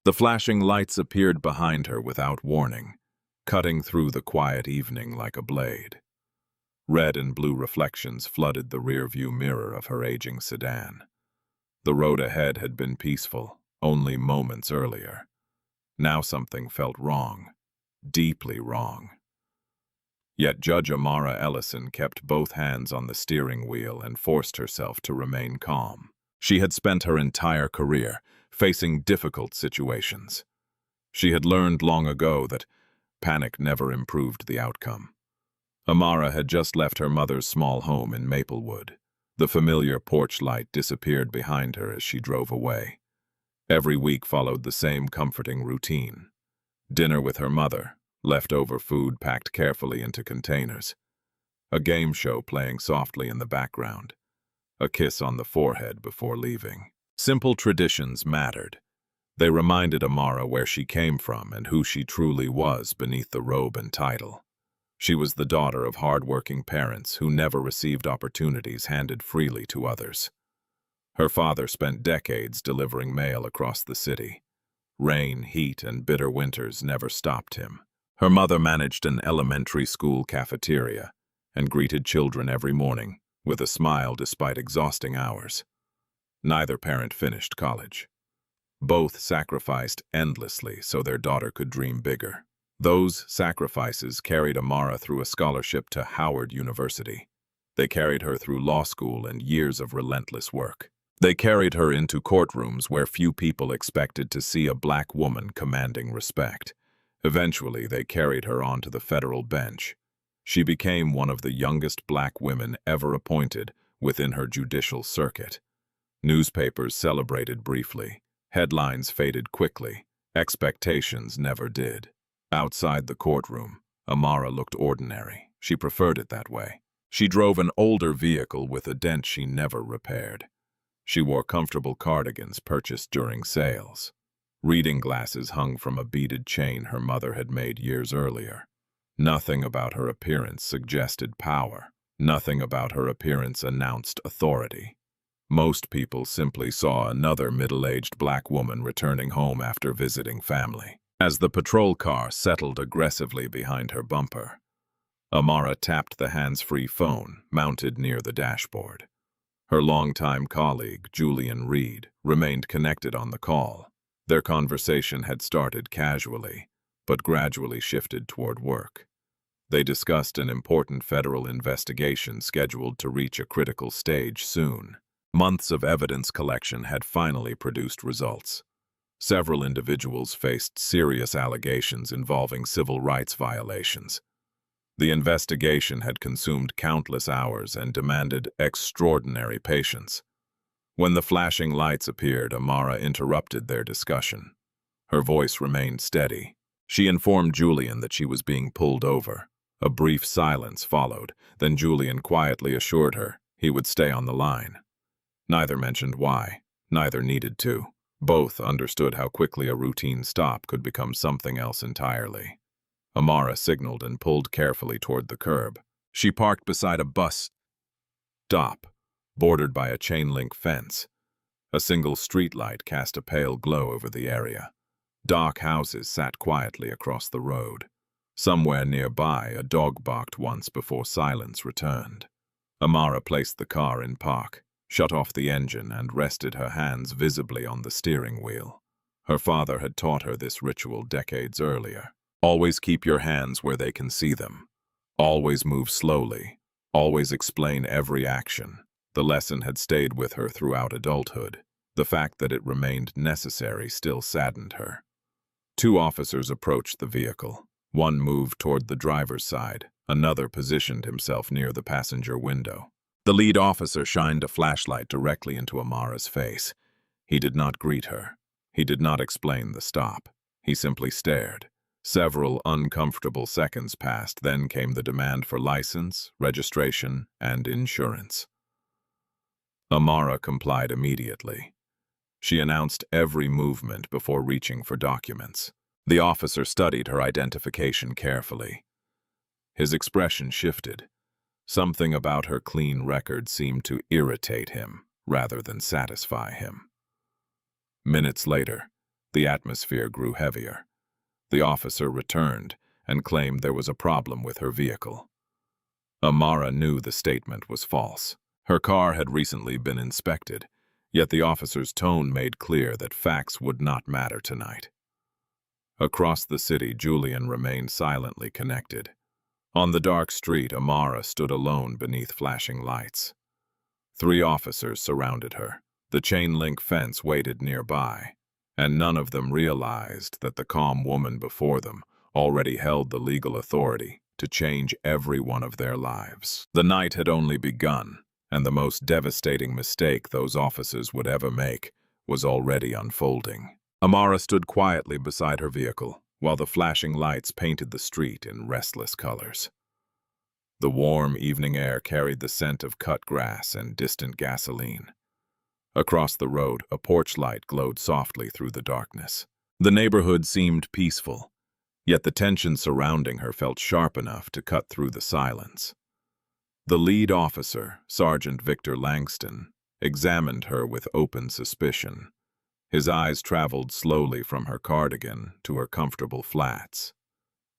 The flashing lights appeared behind her without warning, cutting through the quiet evening like a blade. Red and blue reflections flooded the rear-view mirror of her aging sedan. The road ahead had been peaceful, only moments earlier. Now something felt wrong, deeply wrong. Yet Judge Amara Ellison kept both hands on the steering wheel and forced herself to remain calm. She had spent her entire career facing difficult situations. She had learned long ago that panic never improved the outcome. Amara had just left her mother's small home in Maplewood. The familiar porch light disappeared behind her as she drove away. Every week followed the same comforting routine. Dinner with her mother, leftover food packed carefully into containers. A game show playing softly in the background. A kiss on the forehead before leaving. Simple traditions mattered. They reminded Amara where she came from and who she truly was beneath the robe and title. She was the daughter of hard-working parents who never received opportunities handed freely to others. Her father spent decades delivering mail across the city. Rain, heat, and bitter winters never stopped him. Her mother managed an elementary school cafeteria and greeted children every morning with a smile despite exhausting hours. Neither parent finished college. Both sacrificed endlessly so their daughter could dream bigger. Those sacrifices carried Amara through a scholarship to Howard University. They carried her through law school and years of relentless work. They carried her into courtrooms where few people expected to see a black woman commanding respect. Eventually, they carried her onto the federal bench. She became one of the youngest black women ever appointed within her judicial circuit. Newspapers celebrated briefly. Headlines faded quickly. Expectations never did. Outside the courtroom, Amara looked ordinary. She preferred it that way. She drove an older vehicle with a dent she never repaired. She wore comfortable cardigans purchased during sales. Reading glasses hung from a beaded chain her mother had made years earlier. Nothing about her appearance suggested power. Nothing about her appearance announced authority. Most people simply saw another middle-aged black woman returning home after visiting family. As the patrol car settled aggressively behind her bumper, Amara tapped the hands-free phone mounted near the dashboard. Her longtime colleague, Julian Reed, remained connected on the call. Their conversation had started casually, but gradually shifted toward work. They discussed an important federal investigation scheduled to reach a critical stage soon. Months of evidence collection had finally produced results. Several individuals faced serious allegations involving civil rights violations. The investigation had consumed countless hours and demanded extraordinary patience. When the flashing lights appeared, Amara interrupted their discussion. Her voice remained steady. She informed Julian that she was being pulled over. A brief silence followed, then Julian quietly assured her he would stay on the line. Neither mentioned why. Neither needed to. Both understood how quickly a routine stop could become something else entirely. Amara signaled and pulled carefully toward the curb. She parked beside a bus stop, bordered by a chain-link fence. A single streetlight cast a pale glow over the area. Dark houses sat quietly across the road. Somewhere nearby, a dog barked once before silence returned. Amara placed the car in park, shut off the engine, and rested her hands visibly on the steering wheel. Her father had taught her this ritual decades earlier. Always keep your hands where they can see them. Always move slowly. Always explain every action. The lesson had stayed with her throughout adulthood. The fact that it remained necessary still saddened her. Two officers approached the vehicle. One moved toward the driver's side. Another positioned himself near the passenger window. The lead officer shined a flashlight directly into Amara's face. He did not greet her. He did not explain the stop. He simply stared. Several uncomfortable seconds passed, then came the demand for license, registration, and insurance. Amara complied immediately. She announced every movement before reaching for documents. The officer studied her identification carefully. His expression shifted. Something about her clean record seemed to irritate him rather than satisfy him. Minutes later, The atmosphere grew heavier. The officer returned and claimed there was a problem with her vehicle. Amara knew the statement was false. Her car had recently been inspected, yet the officer's tone made clear that facts would not matter tonight. Across the city, Julian remained silently connected. On the dark street, Amara stood alone beneath flashing lights. 3 officers surrounded her. The chain-link fence waited nearby, and none of them realized that the calm woman before them already held the legal authority to change every one of their lives. The night had only begun, and the most devastating mistake those officers would ever make was already unfolding. Amara stood quietly beside her vehicle, while the flashing lights painted the street in restless colors. The warm evening air carried the scent of cut grass and distant gasoline. Across the road, a porch light glowed softly through the darkness. The neighborhood seemed peaceful, yet the tension surrounding her felt sharp enough to cut through the silence. The lead officer, Sergeant Victor Langston, examined her with open suspicion. His eyes traveled slowly from her cardigan to her comfortable flats.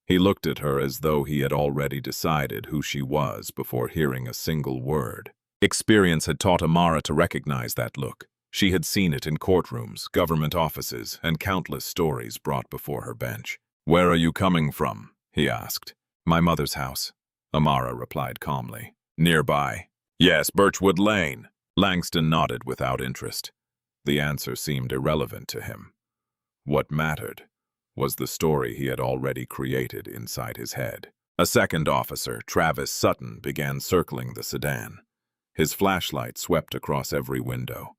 He looked at her as though he had already decided who she was before hearing a single word. Experience had taught Amara to recognize that look. She had seen it in courtrooms, government offices, and countless stories brought before her bench. "Where are you coming from?" he asked. "My mother's house," Amara replied calmly. "Nearby?" "Yes, Birchwood Lane." Langston nodded without interest. The answer seemed irrelevant to him. What mattered was the story he had already created inside his head. A second officer, Travis Sutton, began circling the sedan. His flashlight swept across every window.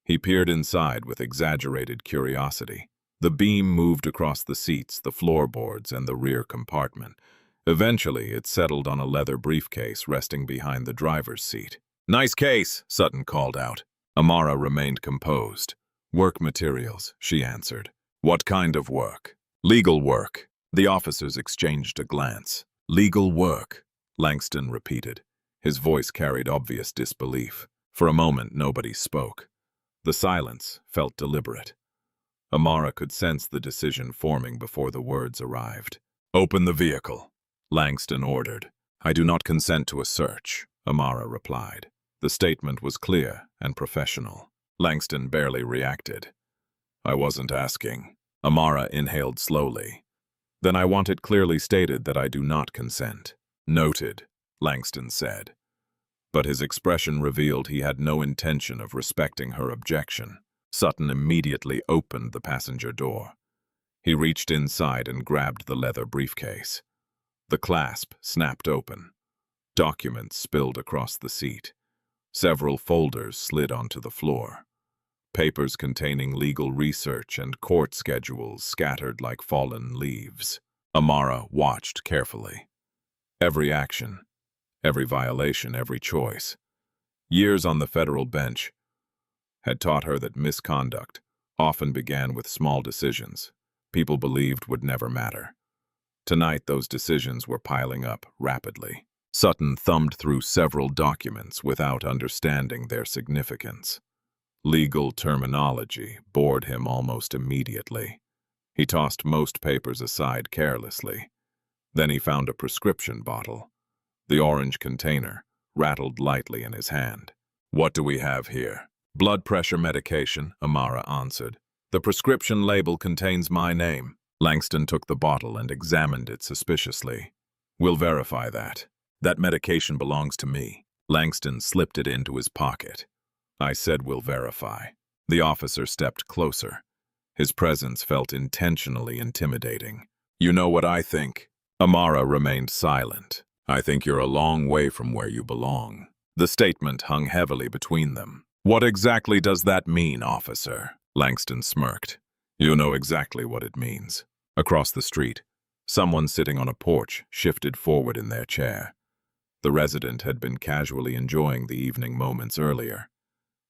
He peered inside with exaggerated curiosity. The beam moved across the seats, the floorboards, and the rear compartment. Eventually, it settled on a leather briefcase resting behind the driver's seat. "Nice case," Sutton called out. Amara remained composed. "Work materials," she answered. "What kind of work?" "Legal work." The officers exchanged a glance. "Legal work," Langston repeated. His voice carried obvious disbelief. For a moment, nobody spoke. The silence felt deliberate. Amara could sense the decision forming before the words arrived. "Open the vehicle," Langston ordered. "I do not consent to a search," Amara replied. The statement was clear and professional. Langston barely reacted. "I wasn't asking." Amara inhaled slowly. "Then I want it clearly stated that I do not consent." "Noted," Langston said. But his expression revealed he had no intention of respecting her objection. Sutton immediately opened the passenger door. He reached inside and grabbed the leather briefcase. The clasp snapped open. Documents spilled across the seat. Several folders slid onto the floor. Papers containing legal research and court schedules scattered like fallen leaves. Amara watched carefully. Every action, every violation, every choice. Years on the federal bench had taught her that misconduct often began with small decisions people believed would never matter. Tonight, those decisions were piling up rapidly. Sutton thumbed through several documents without understanding their significance. Legal terminology bored him almost immediately. He tossed most papers aside carelessly. Then he found a prescription bottle. The orange container rattled lightly in his hand. "What do we have here?" "Blood pressure medication," Amara answered. "The prescription label contains my name." Langston took the bottle and examined it suspiciously. "We'll verify that. That medication belongs to me." Langston slipped it into his pocket. "I said we'll verify." The officer stepped closer. His presence felt intentionally intimidating. "You know what I think?" Amara remained silent. "I think you're a long way from where you belong." The statement hung heavily between them. "What exactly does that mean, officer?" Langston smirked. "You know exactly what it means." Across the street, someone sitting on a porch shifted forward in their chair. The resident had been casually enjoying the evening moments earlier.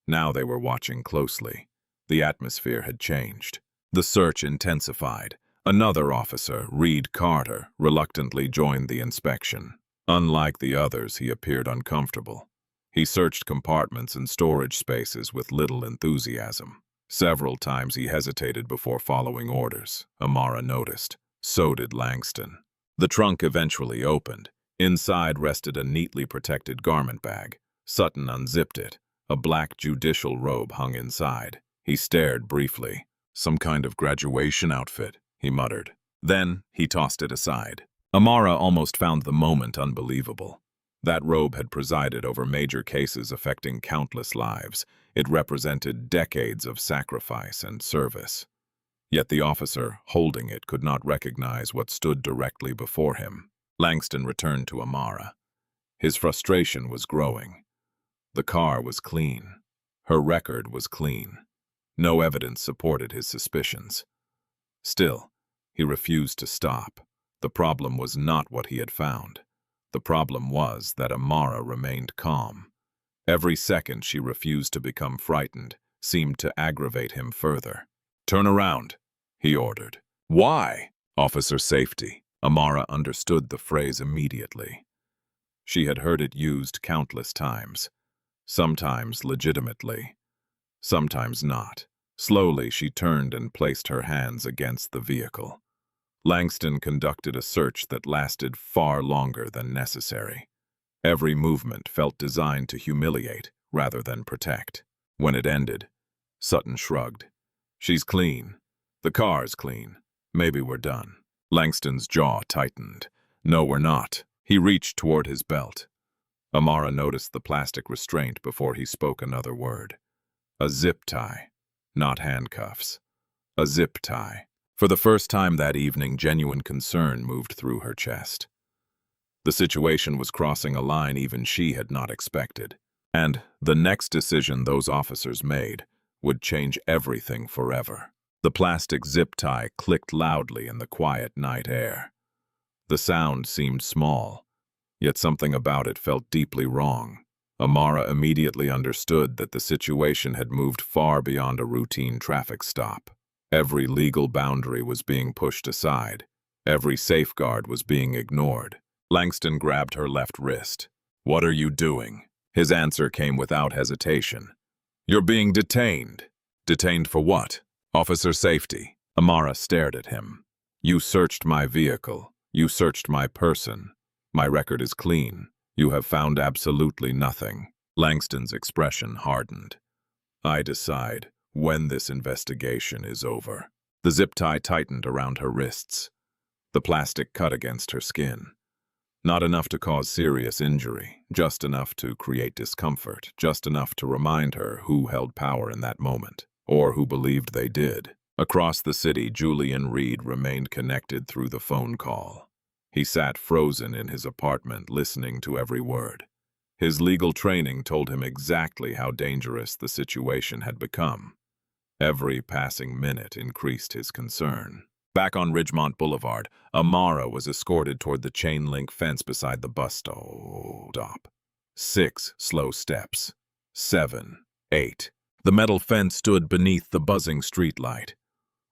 Now they were watching closely. The atmosphere had changed. The search intensified. Another officer, Reed Carter, reluctantly joined the inspection. Unlike the others, he appeared uncomfortable. He searched compartments and storage spaces with little enthusiasm. Several times he hesitated before following orders. Amara noticed. So did Langston. The trunk eventually opened. Inside rested a neatly protected garment bag. Sutton unzipped it. A black judicial robe hung inside. He stared briefly. Some kind of graduation outfit, he muttered. Then he tossed it aside. Amara almost found the moment unbelievable. That robe had presided over major cases affecting countless lives. It represented decades of sacrifice and service. Yet the officer holding it could not recognize what stood directly before him. Langston returned to Amara. His frustration was growing. The car was clean. Her record was clean. No evidence supported his suspicions. Still, he refused to stop. The problem was not what he had found. The problem was that Amara remained calm. Every second she refused to become frightened seemed to aggravate him further. "Turn around," he ordered. "Why?" "Officer safety." Amara understood the phrase immediately. She had heard it used countless times, sometimes legitimately, sometimes not. Slowly she turned and placed her hands against the vehicle. Langston conducted a search that lasted far longer than necessary. Every movement felt designed to humiliate rather than protect. When it ended, Sutton shrugged. "She's clean. The car's clean. Maybe we're done." Langston's jaw tightened. "No, we're not." He reached toward his belt. Amara noticed the plastic restraint before he spoke another word. A zip tie, not handcuffs. A zip tie. For the first time that evening, genuine concern moved through her chest. The situation was crossing a line even she had not expected. And the next decision those officers made would change everything forever. The plastic zip tie clicked loudly in the quiet night air. The sound seemed small, yet something about it felt deeply wrong. Amara immediately understood that the situation had moved far beyond a routine traffic stop. Every legal boundary was being pushed aside. Every safeguard was being ignored. Langston grabbed her left wrist. "What are you doing?" His answer came without hesitation. "You're being detained." "Detained for what?" "Officer safety." Amara stared at him. "You searched my vehicle. You searched my person. My record is clean. You have found absolutely nothing." Langston's expression hardened. "I decide when this investigation is over." The zip tie tightened around her wrists. The plastic cut against her skin. Not enough to cause serious injury, just enough to create discomfort, just enough to remind her who held power in that moment, or who believed they did. Across the city, Julian Reed remained connected through the phone call. He sat frozen in his apartment, listening to every word. His legal training told him exactly how dangerous the situation had become. Every passing minute increased his concern. Back on Ridgemont Boulevard, Amara was escorted toward the chain-link fence beside the bus stop. 6 slow steps. 7, 8. The metal fence stood beneath the buzzing streetlight.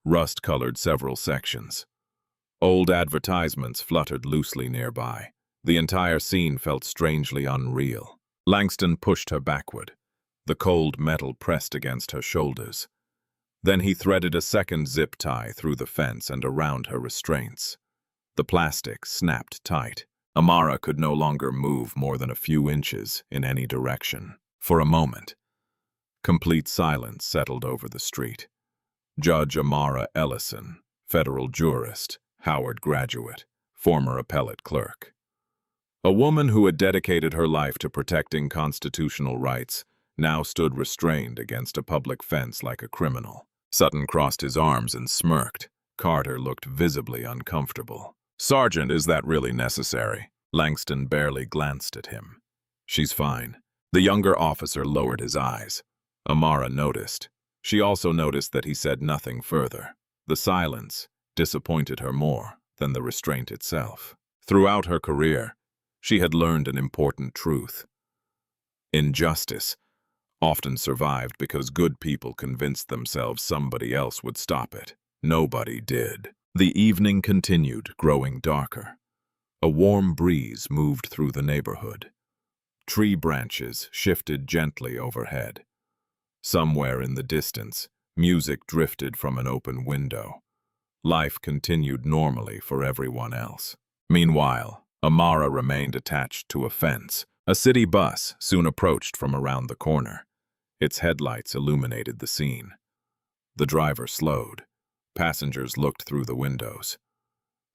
Rust colored several sections. Old advertisements fluttered loosely nearby. The entire scene felt strangely unreal. Langston pushed her backward. The cold metal pressed against her shoulders. Then he threaded a second zip tie through the fence and around her restraints. The plastic snapped tight. Amara could no longer move more than a few inches in any direction. For a moment, complete silence settled over the street. Judge Amara Ellison, federal jurist, Howard graduate, former appellate clerk. A woman who had dedicated her life to protecting constitutional rights now stood restrained against a public fence like a criminal. Sutton crossed his arms and smirked. Carter looked visibly uncomfortable. "Sergeant, is that really necessary?" Langston barely glanced at him. "She's fine." The younger officer lowered his eyes. Amara noticed. She also noticed that he said nothing further. The silence disappointed her more than the restraint itself. Throughout her career, she had learned an important truth. Injustice often survived because good people convinced themselves somebody else would stop it. Nobody did. The evening continued, growing darker. A warm breeze moved through the neighborhood. Tree branches shifted gently overhead. Somewhere in the distance, Music drifted from an open window. Life continued normally for everyone else. Meanwhile, Amara remained attached to a fence. A city bus soon approached from around the corner. Its headlights illuminated the scene. The driver slowed. Passengers looked through the windows.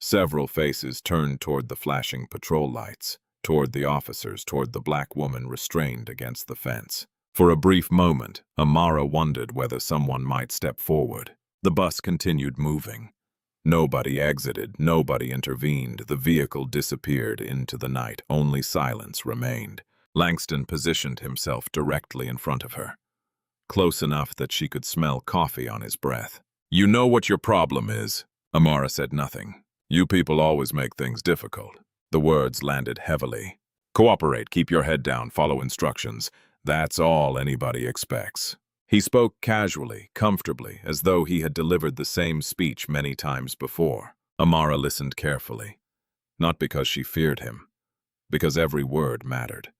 Several faces turned toward the flashing patrol lights, toward the officers, toward the black woman restrained against the fence. For a brief moment, Amara wondered whether someone might step forward. The bus continued moving. Nobody exited, nobody intervened. The vehicle disappeared into the night. Only silence remained. Langston positioned himself directly in front of her, close enough that she could smell coffee on his breath. "You know what your problem is." Amara said nothing. "You people always make things difficult." The words landed heavily. "Cooperate, keep your head down, follow instructions. That's all anybody expects." He spoke casually, comfortably, as though he had delivered the same speech many times before. Amara listened carefully, not because she feared him, because every word mattered.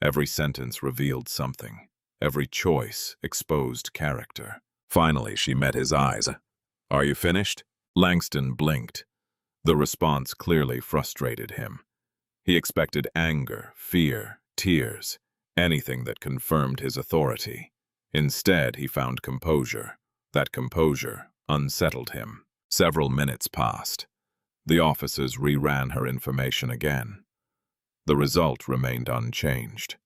Every sentence revealed something. Every choice exposed character. Finally, she met his eyes. "Are you finished?" Langston blinked. The response clearly frustrated him. He expected anger, fear, tears, anything that confirmed his authority. Instead, he found composure. That composure unsettled him. Several minutes passed. The officers reran her information again. The result remained unchanged.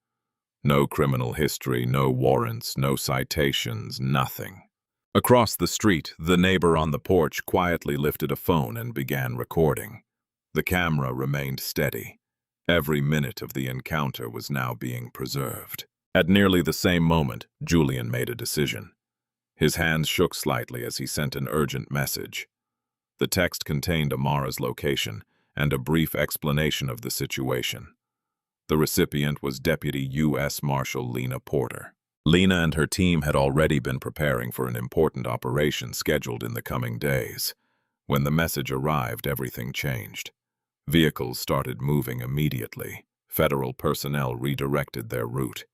No criminal history, no warrants, no citations, nothing. Across the street, the neighbor on the porch quietly lifted a phone and began recording. The camera remained steady. Every minute of the encounter was now being preserved. At nearly the same moment, Julian made a decision. His hands shook slightly as he sent an urgent message. The text contained Amara's location and a brief explanation of the situation. The recipient was Deputy U.S. Marshal Lena Porter. Lena and her team had already been preparing for an important operation scheduled in the coming days. When the message arrived, everything changed. Vehicles started moving immediately. Federal personnel redirected their route.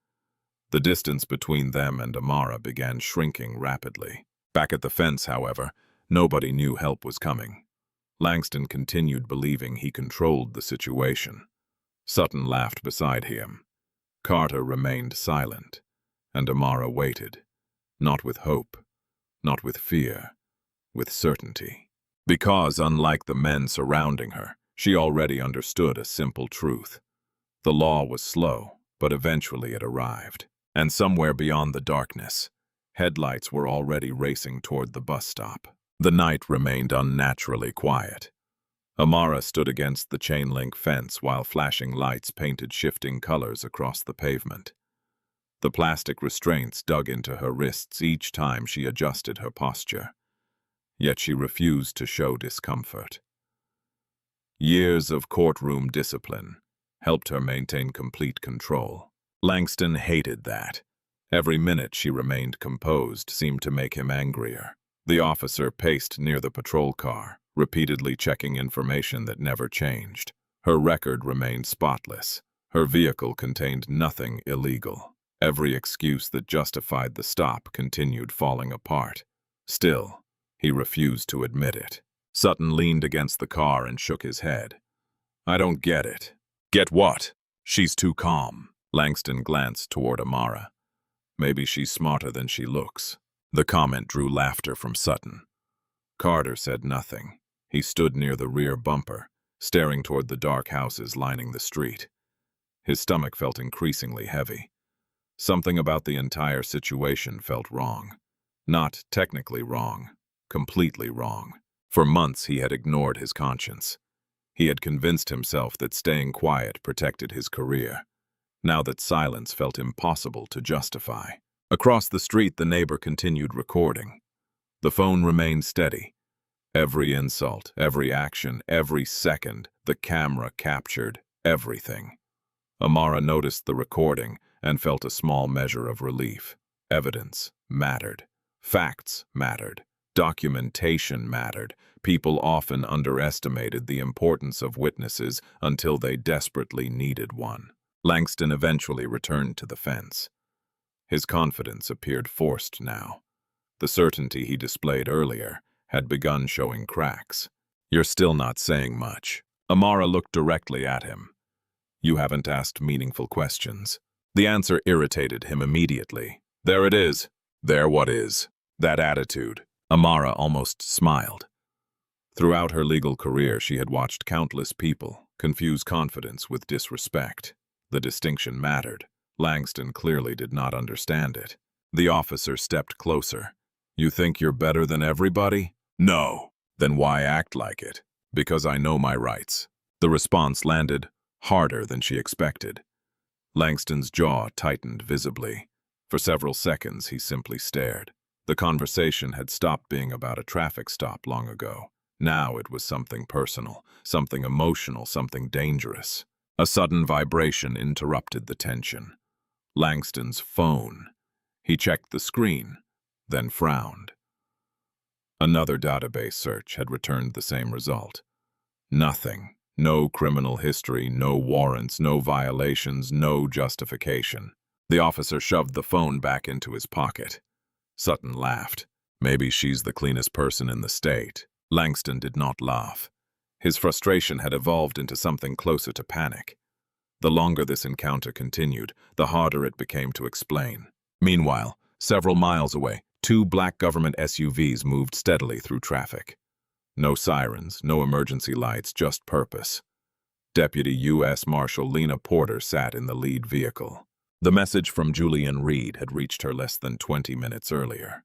The distance between them and Amara began shrinking rapidly. Back at the fence, however, nobody knew help was coming. Langston continued believing he controlled the situation. Sutton laughed beside him. Carter remained silent, and Amara waited, not with hope, not with fear, with certainty. Because, unlike the men surrounding her, she already understood a simple truth. The law was slow, but eventually it arrived. And somewhere beyond the darkness, headlights were already racing toward the bus stop. The night remained unnaturally quiet. Amara stood against the chain-link fence while flashing lights painted shifting colors across the pavement. The plastic restraints dug into her wrists each time she adjusted her posture. Yet she refused to show discomfort. Years of courtroom discipline helped her maintain complete control. Langston hated that. Every minute she remained composed seemed to make him angrier. The officer paced near the patrol car, repeatedly checking information that never changed. Her record remained spotless. Her vehicle contained nothing illegal. Every excuse that justified the stop continued falling apart. Still, he refused to admit it. Sutton leaned against the car and shook his head. "I don't get it." "Get what?" "She's too calm." Langston glanced toward Amara. "Maybe she's smarter than she looks." The comment drew laughter from Sutton. Carter said nothing. He stood near the rear bumper, staring toward the dark houses lining the street. His stomach felt increasingly heavy. Something about the entire situation felt wrong. Not technically wrong, completely wrong. For months he had ignored his conscience. He had convinced himself that staying quiet protected his career. Now that silence felt impossible to justify. Across the street, the neighbor continued recording. The phone remained steady. Every insult, every action, every second, the camera captured everything. Amara noticed the recording and felt a small measure of relief. Evidence mattered. Facts mattered. Documentation mattered. People often underestimated the importance of witnesses until they desperately needed one. Langston eventually returned to the fence. His confidence appeared forced now. The certainty he displayed earlier had begun showing cracks. "You're still not saying much." Amara looked directly at him. "You haven't asked meaningful questions." The answer irritated him immediately. "There it is." There what is? That attitude. Amara almost smiled. Throughout her legal career, she had watched countless people confuse confidence with disrespect. The distinction mattered. Langston clearly did not understand it. The officer stepped closer. "You think you're better than everybody?" "No." "Then why act like it?" "Because I know my rights." The response landed harder than she expected. Langston's jaw tightened visibly. For several seconds, he simply stared. The conversation had stopped being about a traffic stop long ago. Now it was something personal, something emotional, something dangerous. A sudden vibration interrupted the tension. Langston's phone. He checked the screen, then frowned. Another database search had returned the same result. Nothing. No criminal history, no warrants, no violations, no justification. The officer shoved the phone back into his pocket. Sutton laughed. "Maybe she's the cleanest person in the state." Langston did not laugh. His frustration had evolved into something closer to panic. The longer this encounter continued, the harder it became to explain. Meanwhile, several miles away, two black government SUVs moved steadily through traffic. No sirens, no emergency lights, just purpose. Deputy U.S. Marshal Lena Porter sat in the lead vehicle. The message from Julian Reed had reached her less than 20 minutes earlier.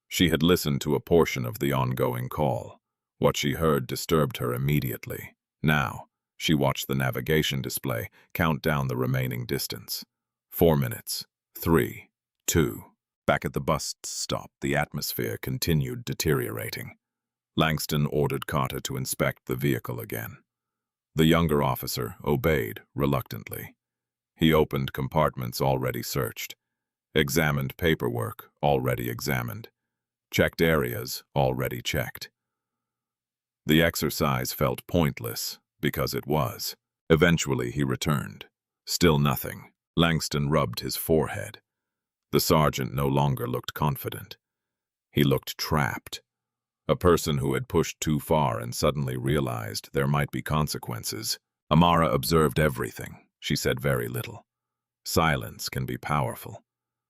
She had listened to a portion of the ongoing call. What she heard disturbed her immediately. Now, she watched the navigation display count down the remaining distance. 4 minutes. 3. 2. Back at the bus stop, the atmosphere continued deteriorating. Langston ordered Carter to inspect the vehicle again. The younger officer obeyed reluctantly. He opened compartments already searched, examined paperwork already examined, checked areas already checked. The exercise felt pointless because it was. Eventually he returned. Still nothing. Langston rubbed his forehead. The sergeant no longer looked confident. He looked trapped. A person who had pushed too far and suddenly realized there might be consequences. Amara observed everything. She said very little. Silence can be powerful,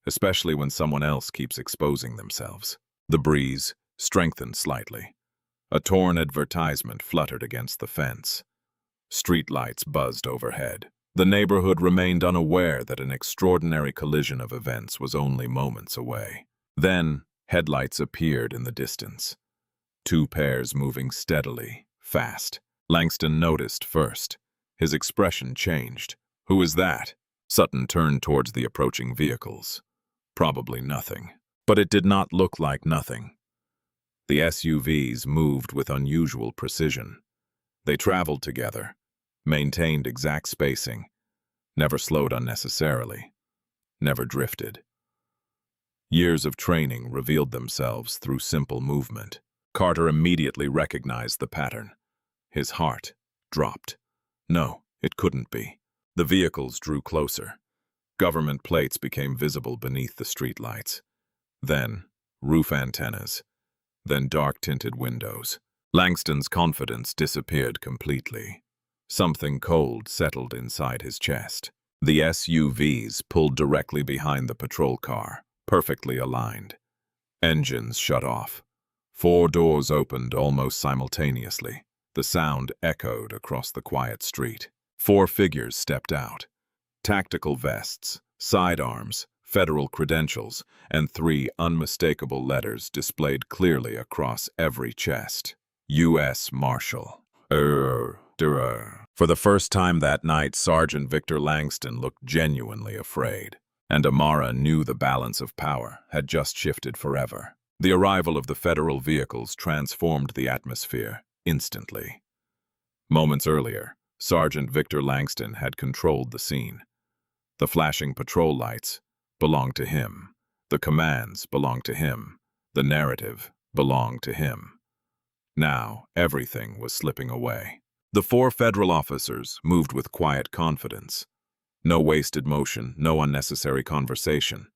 especially when someone else keeps exposing themselves. The breeze strengthened slightly. A torn advertisement fluttered against the fence. Streetlights buzzed overhead. The neighborhood remained unaware that an extraordinary collision of events was only moments away. Then, headlights appeared in the distance. Two pairs moving steadily, fast. Langston noticed first. His expression changed. "Who is that?" Sutton turned towards the approaching vehicles. Probably nothing. But it did not look like nothing. The SUVs moved with unusual precision. They traveled together, maintained exact spacing, never slowed unnecessarily, never drifted. Years of training revealed themselves through simple movement. Carter immediately recognized the pattern. His heart dropped. No, it couldn't be. The vehicles drew closer. Government plates became visible beneath the streetlights. Then, roof antennas. Then dark-tinted windows. Langston's confidence disappeared completely. Something cold settled inside his chest. The SUVs pulled directly behind the patrol car, perfectly aligned. Engines shut off. 4 doors opened almost simultaneously. The sound echoed across the quiet street. 4 figures stepped out. Tactical vests, sidearms, federal credentials, and 3 unmistakable letters displayed clearly across every chest. U.S. Marshal. For the first time that night, Sergeant Victor Langston looked genuinely afraid. And Amara knew the balance of power had just shifted forever. The arrival of the federal vehicles transformed the atmosphere instantly. Moments earlier, Sergeant Victor Langston had controlled the scene. The flashing patrol lights belonged to him. The commands belonged to him. The narrative belonged to him. Now, everything was slipping away. The 4 federal officers moved with quiet confidence. No wasted motion, no unnecessary conversation.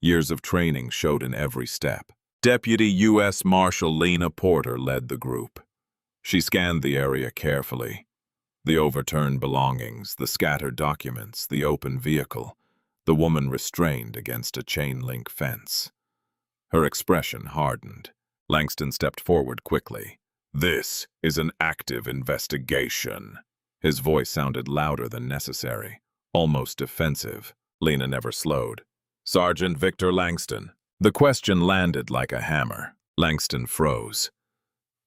Years of training showed in every step. Deputy U.S. Marshal Lena Porter led the group. She scanned the area carefully. The overturned belongings, the scattered documents, the open vehicle, the woman restrained against a chain-link fence. Her expression hardened. Langston stepped forward quickly. "This is an active investigation." His voice sounded louder than necessary, almost defensive. Lena never slowed. "Sergeant Victor Langston." The question landed like a hammer. Langston froze.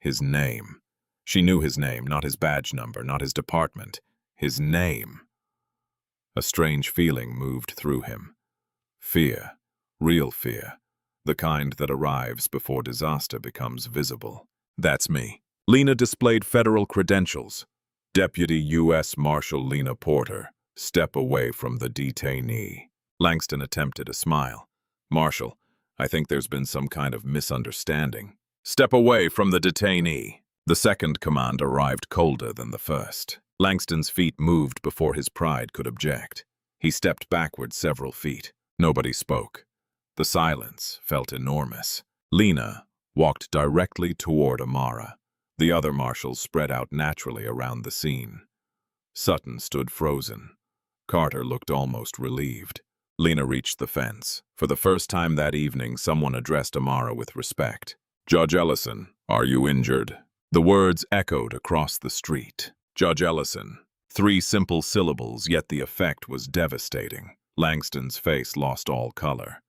His name. She knew his name, not his badge number, not his department. His name. A strange feeling moved through him. Fear. Real fear. The kind that arrives before disaster becomes visible. "That's me." Lena displayed federal credentials. "Deputy U.S. Marshal Lena Porter, step away from the detainee." Langston attempted a smile. "Marshal, I think there's been some kind of misunderstanding." "Step away from the detainee." The second command arrived colder than the first. Langston's feet moved before his pride could object. He stepped backward several feet. Nobody spoke. The silence felt enormous. Lena walked directly toward Amara. The other marshals spread out naturally around the scene. Sutton stood frozen. Carter looked almost relieved. Lena reached the fence. For the first time that evening, someone addressed Amara with respect. "Judge Ellison, are you injured?" The words echoed across the street. Judge Ellison. 3 simple syllables, yet the effect was devastating. Langston's face lost all color.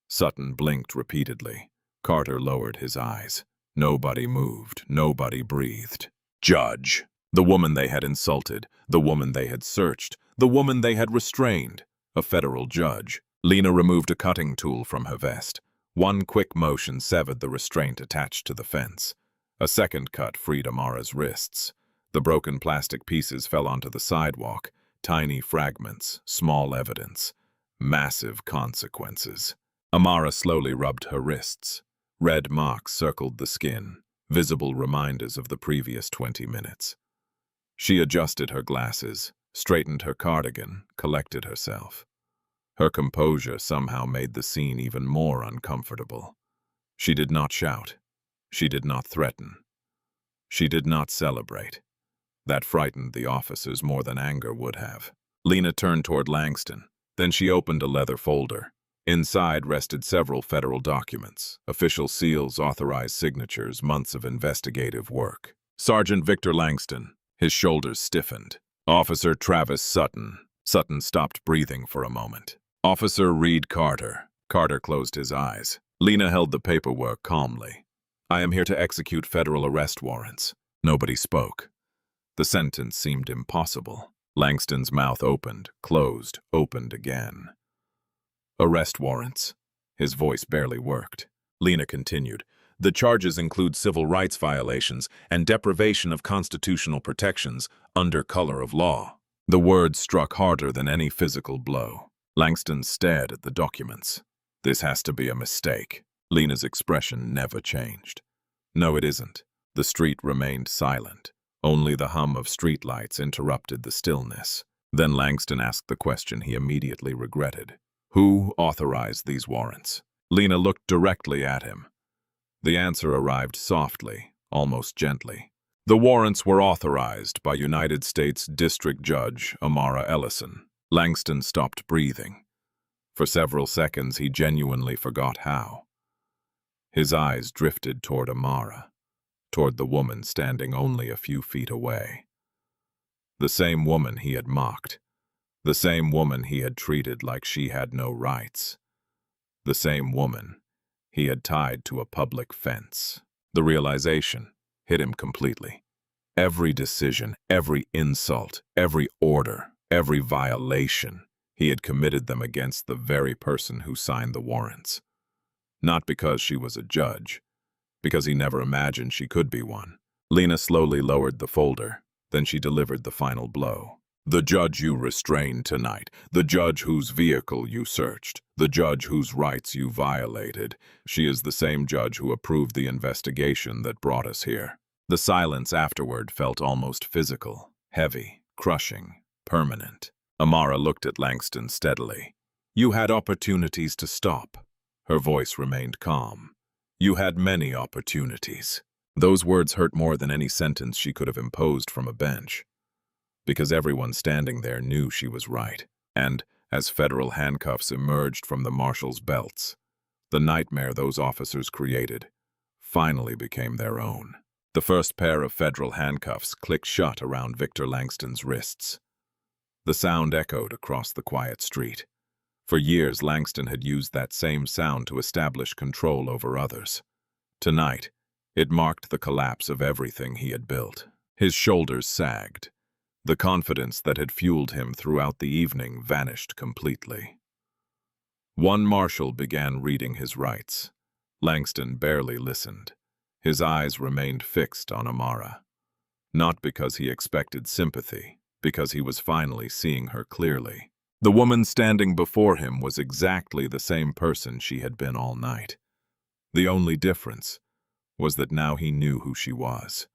Sutton blinked repeatedly. Carter lowered his eyes. Nobody moved. Nobody breathed. Judge. The woman they had insulted. The woman they had searched. The woman they had restrained. A federal judge. Lena removed a cutting tool from her vest. One quick motion severed the restraint attached to the fence. A second cut freed Amara's wrists. The broken plastic pieces fell onto the sidewalk. Tiny fragments, small evidence, massive consequences. Amara slowly rubbed her wrists. Red marks circled the skin, visible reminders of the previous 20 minutes. She adjusted her glasses, straightened her cardigan, collected herself. Her composure somehow made the scene even more uncomfortable. She did not shout. She did not threaten. She did not celebrate. That frightened the officers more than anger would have. Lena turned toward Langston. Then she opened a leather folder. Inside rested several federal documents, official seals, authorized signatures, months of investigative work. "Sergeant Victor Langston." His shoulders stiffened. "Officer Travis Sutton." Sutton stopped breathing for a moment. "Officer Reed Carter." Carter closed his eyes. Lena held the paperwork calmly. "I am here to execute federal arrest warrants." Nobody spoke. The sentence seemed impossible. Langston's mouth opened, closed, opened again. "Arrest warrants." His voice barely worked. Lena continued. "The charges include civil rights violations and deprivation of constitutional protections under color of law." The words struck harder than any physical blow. Langston stared at the documents. "This has to be a mistake." Lena's expression never changed. "No, it isn't." The street remained silent. Only the hum of streetlights interrupted the stillness. Then Langston asked the question he immediately regretted. "Who authorized these warrants?" Lena looked directly at him. The answer arrived softly, almost gently. "The warrants were authorized by United States District Judge Amara Ellison." Langston stopped breathing. For several seconds he genuinely forgot how. His eyes drifted toward Amara, toward the woman standing only a few feet away. The same woman he had mocked. The same woman he had treated like she had no rights. The same woman he had tied to a public fence. The realization hit him completely. Every decision, every insult, every order, every violation, he had committed them against the very person who signed the warrants. Not because she was a judge, because he never imagined she could be one. Lena slowly lowered the folder. Then she delivered the final blow. "The judge you restrained tonight, the judge whose vehicle you searched, the judge whose rights you violated, she is the same judge who approved the investigation that brought us here." The silence afterward felt almost physical, heavy, crushing, permanent. Amara looked at Langston steadily. "You had opportunities to stop." Her voice remained calm. You had many opportunities. Those words hurt more than any sentence she could have imposed from a bench, because everyone standing there knew she was right. And, as federal handcuffs emerged from the marshals' belts, the nightmare those officers created finally became their own. The first pair of federal handcuffs clicked shut around Victor Langston's wrists. The sound echoed across the quiet street. For years, Langston had used that same sound to establish control over others. Tonight, it marked the collapse of everything he had built. His shoulders sagged. The confidence that had fueled him throughout the evening vanished completely. One marshal began reading his rights. Langston barely listened. His eyes remained fixed on Amara. Not because he expected sympathy, because he was finally seeing her clearly. The woman standing before him was exactly the same person she had been all night. The only difference was that now he knew who she was.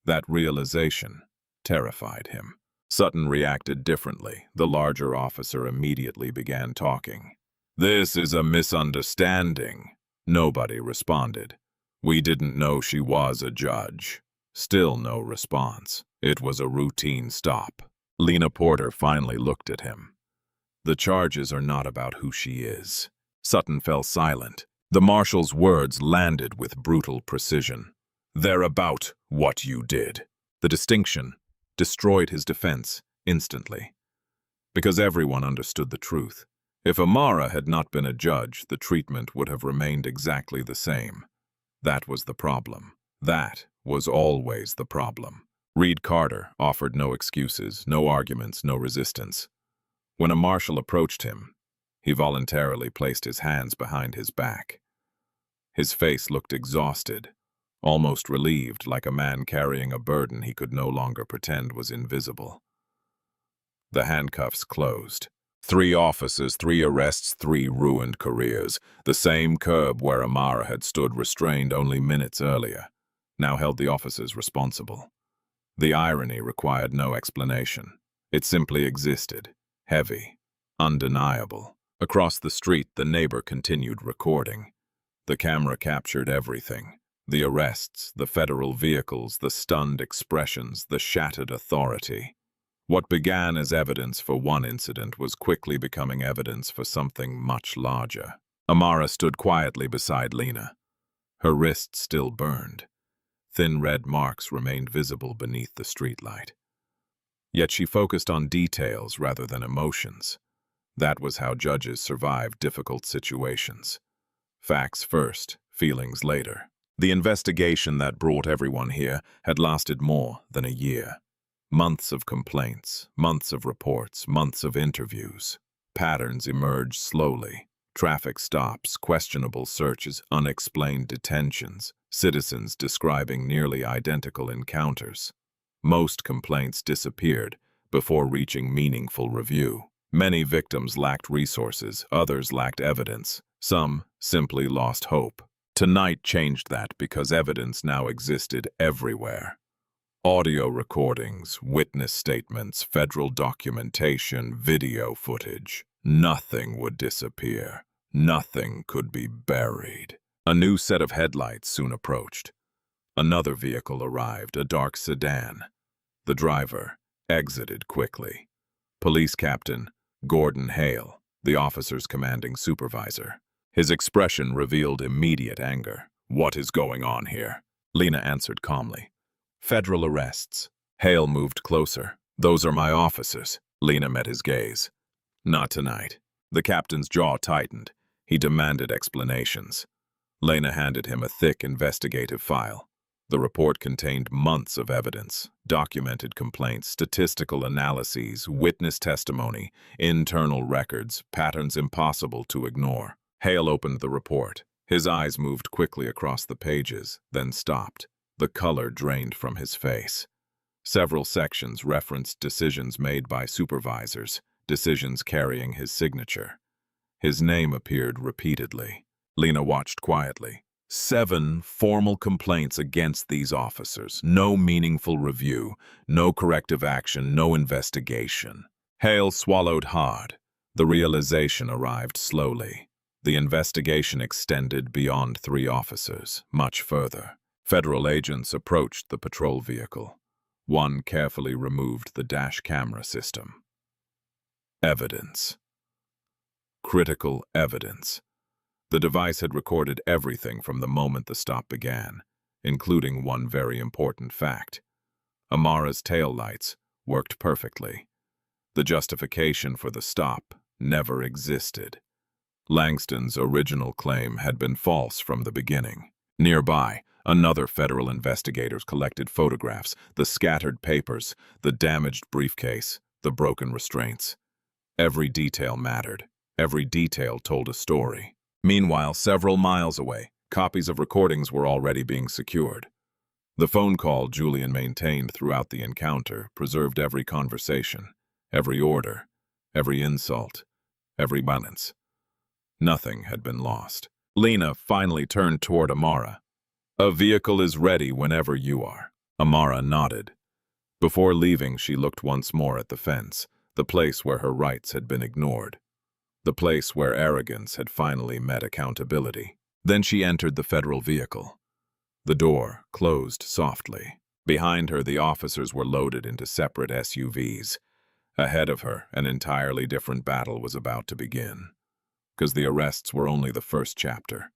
That realization terrified him. Sutton reacted differently. The larger officer immediately began talking. "This is a misunderstanding." Nobody responded. "We didn't know she was a judge." Still no response. It was a routine stop. Lena Porter finally looked at him. "The charges are not about who she is." Sutton fell silent. The marshal's words landed with brutal precision. "They're about what you did." The distinction destroyed his defense instantly, because everyone understood the truth. If Amara had not been a judge, the treatment would have remained exactly the same. That was the problem. That was always the problem. Reed Carter offered no excuses, no arguments, no resistance. When a marshal approached him, he voluntarily placed his hands behind his back. His face looked exhausted, almost relieved, like a man carrying a burden he could no longer pretend was invisible. The handcuffs closed. 3 officers, 3 arrests, 3 ruined careers. The same curb where Amara had stood restrained only minutes earlier now held the officers responsible. The irony required no explanation. It simply existed, heavy, undeniable. Across the street, the neighbor continued recording. The camera captured everything. The arrests, the federal vehicles, the stunned expressions, the shattered authority. What began as evidence for one incident was quickly becoming evidence for something much larger. Amara stood quietly beside Lena. Her wrists still burned. Thin red marks remained visible beneath the streetlight. Yet she focused on details rather than emotions. That was how judges survived difficult situations. Facts first, feelings later. The investigation that brought everyone here had lasted more than a year. Months of complaints, months of reports, months of interviews. Patterns emerged slowly. Traffic stops, questionable searches, unexplained detentions, citizens describing nearly identical encounters. Most complaints disappeared before reaching meaningful review. Many victims lacked resources, others lacked evidence, some simply lost hope. Tonight changed that because evidence now existed everywhere. Audio recordings, witness statements, federal documentation, video footage. Nothing would disappear. Nothing could be buried. A new set of headlights soon approached. Another vehicle arrived, a dark sedan. The driver exited quickly. Police Captain Gordon Hale, the officer's commanding supervisor. His expression revealed immediate anger. "What is going on here?" Lena answered calmly. "Federal arrests." Hale moved closer. "Those are my officers." Lena met his gaze. "Not tonight." The captain's jaw tightened. He demanded explanations. Lena handed him a thick investigative file. The report contained months of evidence, documented complaints, statistical analyses, witness testimony, internal records, patterns impossible to ignore. Hale opened the report. His eyes moved quickly across the pages, then stopped. The color drained from his face. Several sections referenced decisions made by supervisors, decisions carrying his signature. His name appeared repeatedly. Lena watched quietly. 7 formal complaints against these officers. No meaningful review, no corrective action, no investigation. Hale swallowed hard. The realization arrived slowly. The investigation extended beyond 3 officers, much further. Federal agents approached the patrol vehicle. One carefully removed the dash camera system. Evidence. Critical evidence. The device had recorded everything from the moment the stop began, including one very important fact. Amara's taillights worked perfectly. The justification for the stop never existed. Langston's original claim had been false from the beginning. Nearby, another federal investigators collected photographs, the scattered papers, the damaged briefcase, the broken restraints. Every detail mattered. Every detail told a story. Meanwhile, several miles away, copies of recordings were already being secured. The phone call Julian maintained throughout the encounter preserved every conversation, every order, every insult, every balance. Nothing had been lost. Lena finally turned toward Amara. "A vehicle is ready whenever you are." Amara nodded. Before leaving, she looked once more at the fence, the place where her rights had been ignored, the place where arrogance had finally met accountability. Then she entered the federal vehicle. The door closed softly. Behind her, the officers were loaded into separate SUVs. Ahead of her, an entirely different battle was about to begin. Because the arrests were only the first chapter.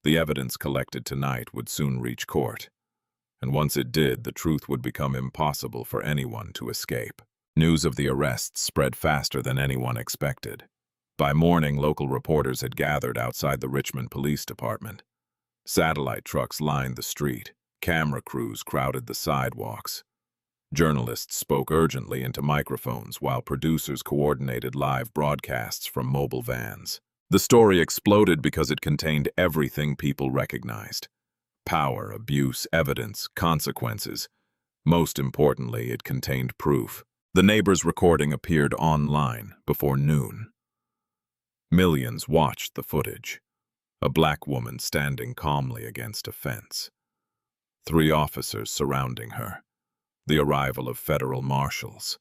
The evidence collected tonight would soon reach court. And once it did, the truth would become impossible for anyone to escape. News of the arrests spread faster than anyone expected. By morning, local reporters had gathered outside the Richmond Police Department. Satellite trucks lined the street. Camera crews crowded the sidewalks. Journalists spoke urgently into microphones while producers coordinated live broadcasts from mobile vans. The story exploded because it contained everything people recognized. Power, abuse, evidence, consequences. Most importantly, it contained proof. The neighbor's recording appeared online before noon. Millions watched the footage. A black woman standing calmly against a fence. 3 officers surrounding her. The arrival of federal marshals.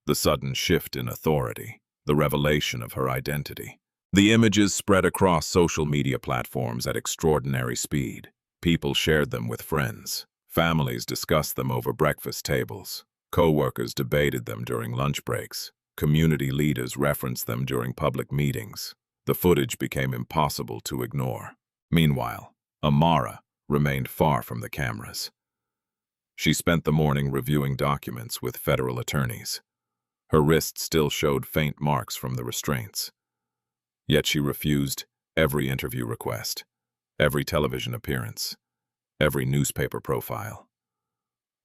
The sudden shift in authority. The revelation of her identity. The images spread across social media platforms at extraordinary speed. People shared them with friends. Families discussed them over breakfast tables. Co-workers debated them during lunch breaks. Community leaders referenced them during public meetings. The footage became impossible to ignore. Meanwhile, Amara remained far from the cameras. She spent the morning reviewing documents with federal attorneys. Her wrist still showed faint marks from the restraints. Yet she refused every interview request, every television appearance, every newspaper profile.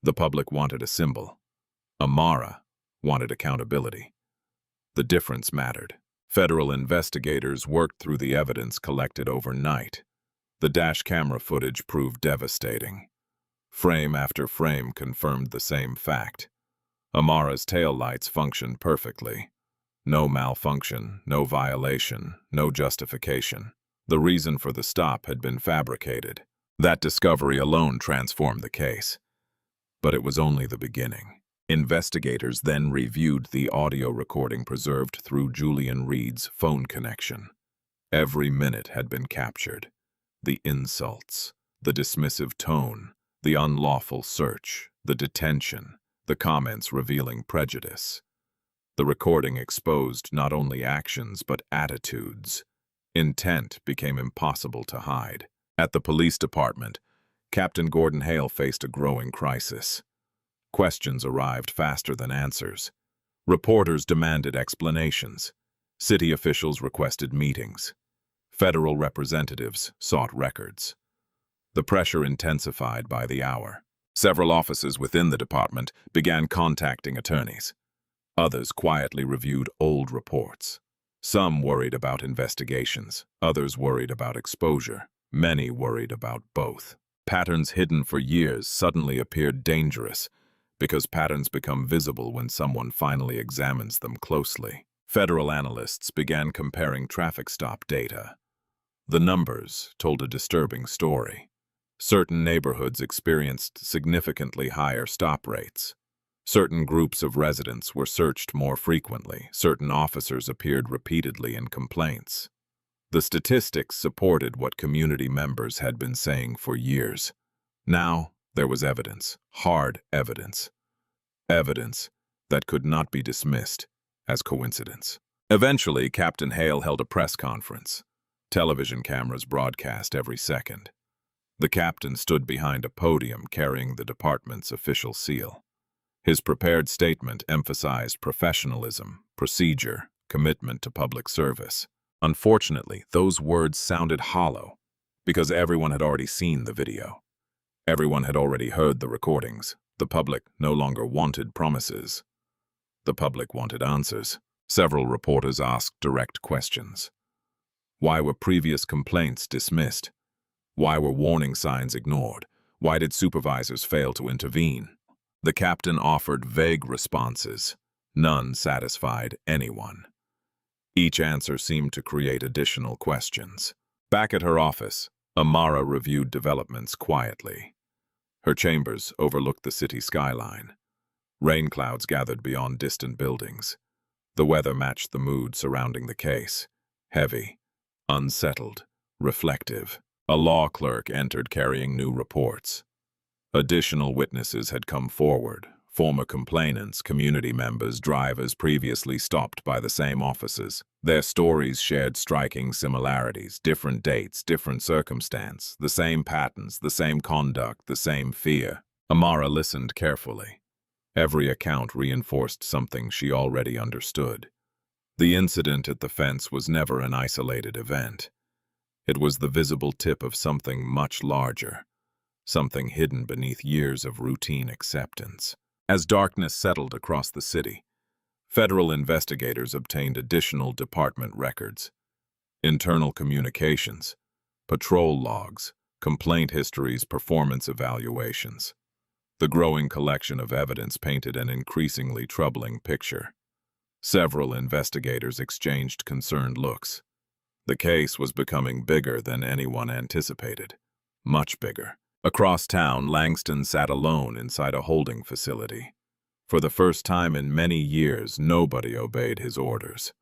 The public wanted a symbol. Amara wanted accountability. The difference mattered. Federal investigators worked through the evidence collected overnight. The dash camera footage proved devastating. Frame after frame confirmed the same fact. Amara's taillights functioned perfectly. No malfunction, no violation, no justification. The reason for the stop had been fabricated. That discovery alone transformed the case. But it was only the beginning. Investigators then reviewed the audio recording preserved through Julian Reed's phone connection. Every minute had been captured. The insults, the dismissive tone, the unlawful search, the detention, the comments revealing prejudice. The recording exposed not only actions but attitudes. Intent became impossible to hide. At the police department, Captain Gordon Hale faced a growing crisis. Questions arrived faster than answers. Reporters demanded explanations. City officials requested meetings. Federal representatives sought records. The pressure intensified by the hour. Several offices within the department began contacting attorneys. Others quietly reviewed old reports. Some worried about investigations, others worried about exposure, many worried about both. Patterns hidden for years suddenly appeared dangerous, because patterns become visible when someone finally examines them closely. Federal analysts began comparing traffic stop data. The numbers told a disturbing story. Certain neighborhoods experienced significantly higher stop rates. Certain groups of residents were searched more frequently. Certain officers appeared repeatedly in complaints. The statistics supported what community members had been saying for years. Now, there was evidence, hard evidence. Evidence that could not be dismissed as coincidence. Eventually, Captain Hale held a press conference. Television cameras broadcast every second. The captain stood behind a podium carrying the department's official seal. His prepared statement emphasized professionalism, procedure, commitment to public service. Unfortunately, those words sounded hollow because everyone had already seen the video. Everyone had already heard the recordings. The public no longer wanted promises. The public wanted answers. Several reporters asked direct questions. Why were previous complaints dismissed? Why were warning signs ignored? Why did supervisors fail to intervene? The captain offered vague responses. None satisfied anyone. Each answer seemed to create additional questions. Back at her office, Amara reviewed developments quietly. Her chambers overlooked the city skyline. Rain clouds gathered beyond distant buildings. The weather matched the mood surrounding the case. Heavy, unsettled, reflective. A law clerk entered carrying new reports. Additional witnesses had come forward. Former complainants, community members, drivers previously stopped by the same offices. Their stories shared striking similarities, different dates, different circumstance, the same patterns, the same conduct, the same fear. Amara listened carefully. Every account reinforced something she already understood. The incident at the fence was never an isolated event. It was the visible tip of something much larger, something hidden beneath years of routine acceptance. As darkness settled across the city, federal investigators obtained additional department records, internal communications, patrol logs, complaint histories, performance evaluations. The growing collection of evidence painted an increasingly troubling picture. Several investigators exchanged concerned looks. The case was becoming bigger than anyone anticipated. Much bigger. Across town, Langston sat alone inside a holding facility. For the first time in many years, nobody obeyed his orders.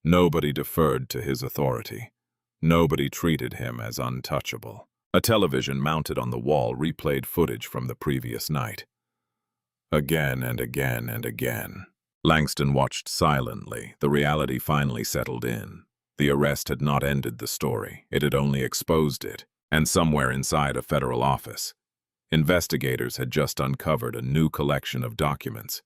Nobody deferred to his authority. Nobody treated him as untouchable. A television mounted on the wall replayed footage from the previous night. Again and again and again. Langston watched silently. The reality finally settled in. The arrest had not ended the story. It had only exposed it. And somewhere inside a federal office, investigators had just uncovered a new collection of documents,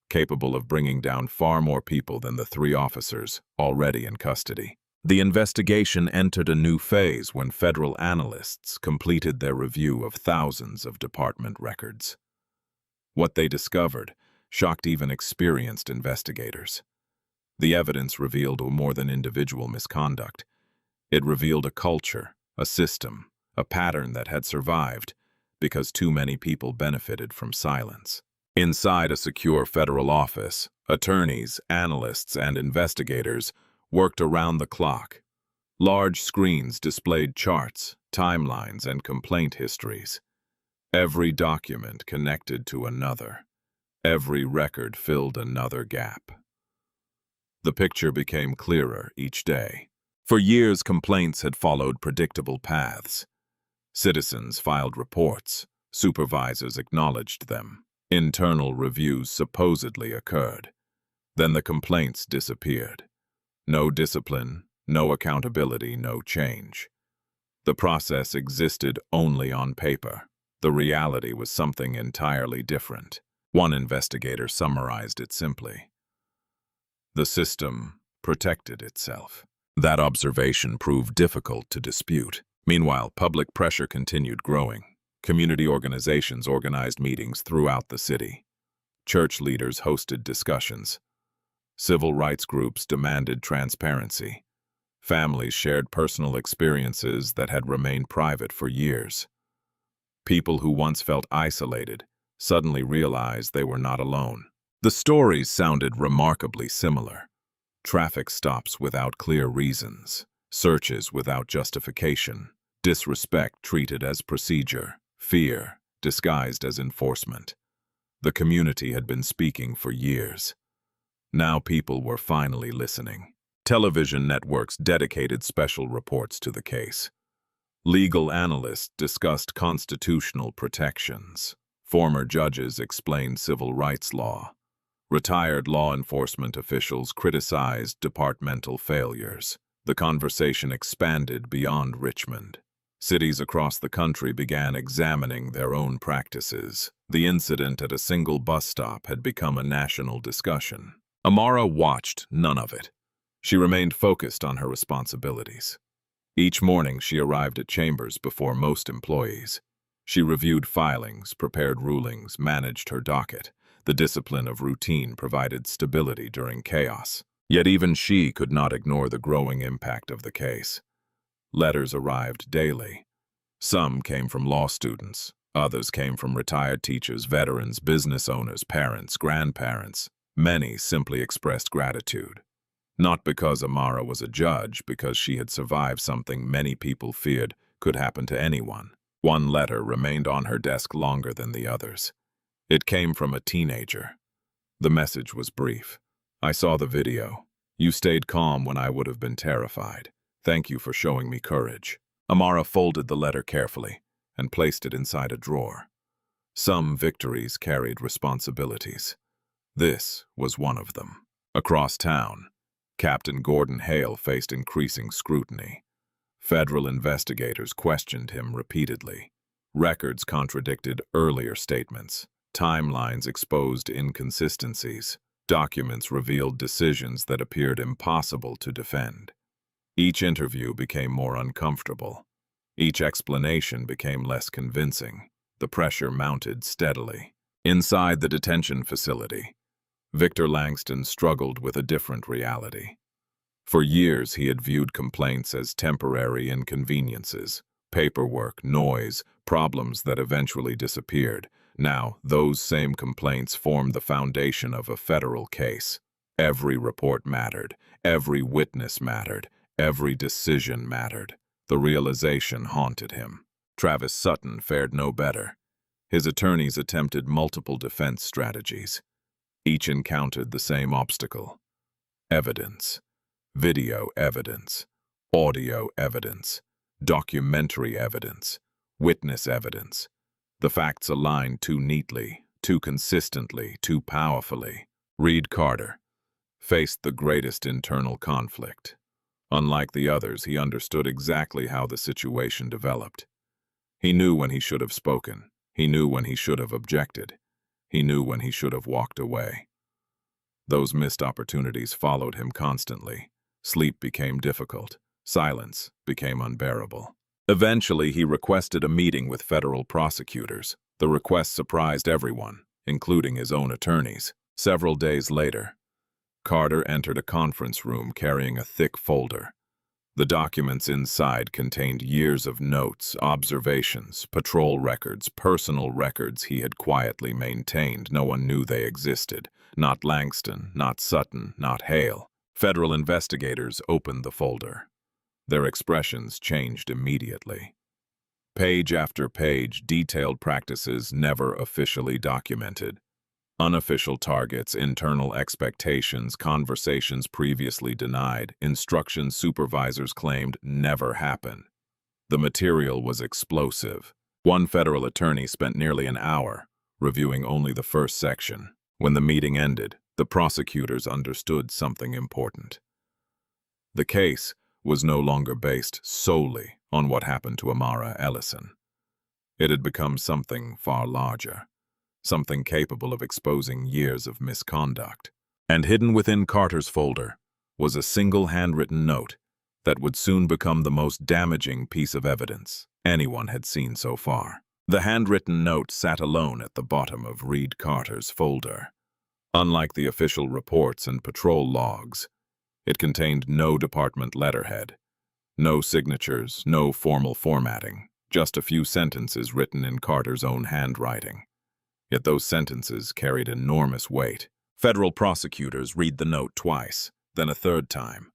capable of bringing down far more people than the 3 officers already in custody. The investigation entered a new phase when federal analysts completed their review of thousands of department records. What they discovered shocked even experienced investigators. The evidence revealed more than individual misconduct. It revealed a culture, a system, a pattern that had survived because too many people benefited from silence. Inside a secure federal office, attorneys, analysts, and investigators worked around the clock. Large screens displayed charts, timelines, and complaint histories. Every document connected to another. Every record filled another gap. The picture became clearer each day. For years, complaints had followed predictable paths. Citizens filed reports. Supervisors acknowledged them. Internal reviews supposedly occurred. Then the complaints disappeared. No discipline, no accountability, no change. The process existed only on paper. The reality was something entirely different. One investigator summarized it simply. The system protected itself. That observation proved difficult to dispute. Meanwhile, public pressure continued growing. Community organizations organized meetings throughout the city. Church leaders hosted discussions. Civil rights groups demanded transparency. Families shared personal experiences that had remained private for years. People who once felt isolated suddenly realized they were not alone. The stories sounded remarkably similar. Traffic stops without clear reasons. Searches without justification, disrespect treated as procedure, fear disguised as enforcement. The community had been speaking for years. Now people were finally listening. Television networks dedicated special reports to the case. Legal analysts discussed constitutional protections. Former judges explained civil rights law. Retired law enforcement officials criticized departmental failures. The conversation expanded beyond Richmond. Cities across the country began examining their own practices. The incident at a single bus stop had become a national discussion. Amara watched none of it. She remained focused on her responsibilities. Each morning she arrived at chambers before most employees. She reviewed filings, prepared rulings, managed her docket. The discipline of routine provided stability during chaos. Yet even she could not ignore the growing impact of the case. Letters arrived daily. Some came from law students. Others came from retired teachers, veterans, business owners, parents, grandparents. Many simply expressed gratitude. Not because Amara was a judge, because she had survived something many people feared could happen to anyone. One letter remained on her desk longer than the others. It came from a teenager. The message was brief. I saw the video. You stayed calm when I would have been terrified. Thank you for showing me courage. Amara folded the letter carefully and placed it inside a drawer. Some victories carried responsibilities. This was one of them. Across town, Captain Gordon Hale faced increasing scrutiny. Federal investigators questioned him repeatedly. Records contradicted earlier statements. Timelines exposed inconsistencies. Documents revealed decisions that appeared impossible to defend. Each interview became more uncomfortable. Each explanation became less convincing. The pressure mounted steadily. Inside the detention facility, Victor Langston struggled with a different reality. For years he had viewed complaints as temporary inconveniences, paperwork, noise, problems that eventually disappeared. Now, those same complaints formed the foundation of a federal case. Every report mattered. Every witness mattered. Every decision mattered. The realization haunted him. Travis Sutton fared no better. His attorneys attempted multiple defense strategies. Each encountered the same obstacle. Evidence. Video evidence. Audio evidence. Documentary evidence. Witness evidence. The facts aligned too neatly, too consistently, too powerfully. Reed Carter faced the greatest internal conflict. Unlike the others, he understood exactly how the situation developed. He knew when he should have spoken. He knew when he should have objected. He knew when he should have walked away. Those missed opportunities followed him constantly. Sleep became difficult. Silence became unbearable. Eventually, he requested a meeting with federal prosecutors. The request surprised everyone, including his own attorneys. Several days later, Carter entered a conference room carrying a thick folder. The documents inside contained years of notes, observations, patrol records, personal records he had quietly maintained. No one knew they existed. Not Langston, not Sutton, not Hale. Federal investigators opened the folder. Their expressions changed immediately. Page after page, detailed practices never officially documented. Unofficial targets, internal expectations, conversations previously denied, instructions supervisors claimed never happened. The material was explosive. One federal attorney spent nearly an hour reviewing only the first section. When the meeting ended, the prosecutors understood something important. The case was no longer based solely on what happened to Amara Ellison. It had become something far larger. Something capable of exposing years of misconduct. And hidden within Carter's folder was a single handwritten note that would soon become the most damaging piece of evidence anyone had seen so far. The handwritten note sat alone at the bottom of Reed Carter's folder. Unlike the official reports and patrol logs, it contained no department letterhead, no signatures, no formal formatting, just a few sentences written in Carter's own handwriting. Yet those sentences carried enormous weight. Federal prosecutors read the note twice, then a third time.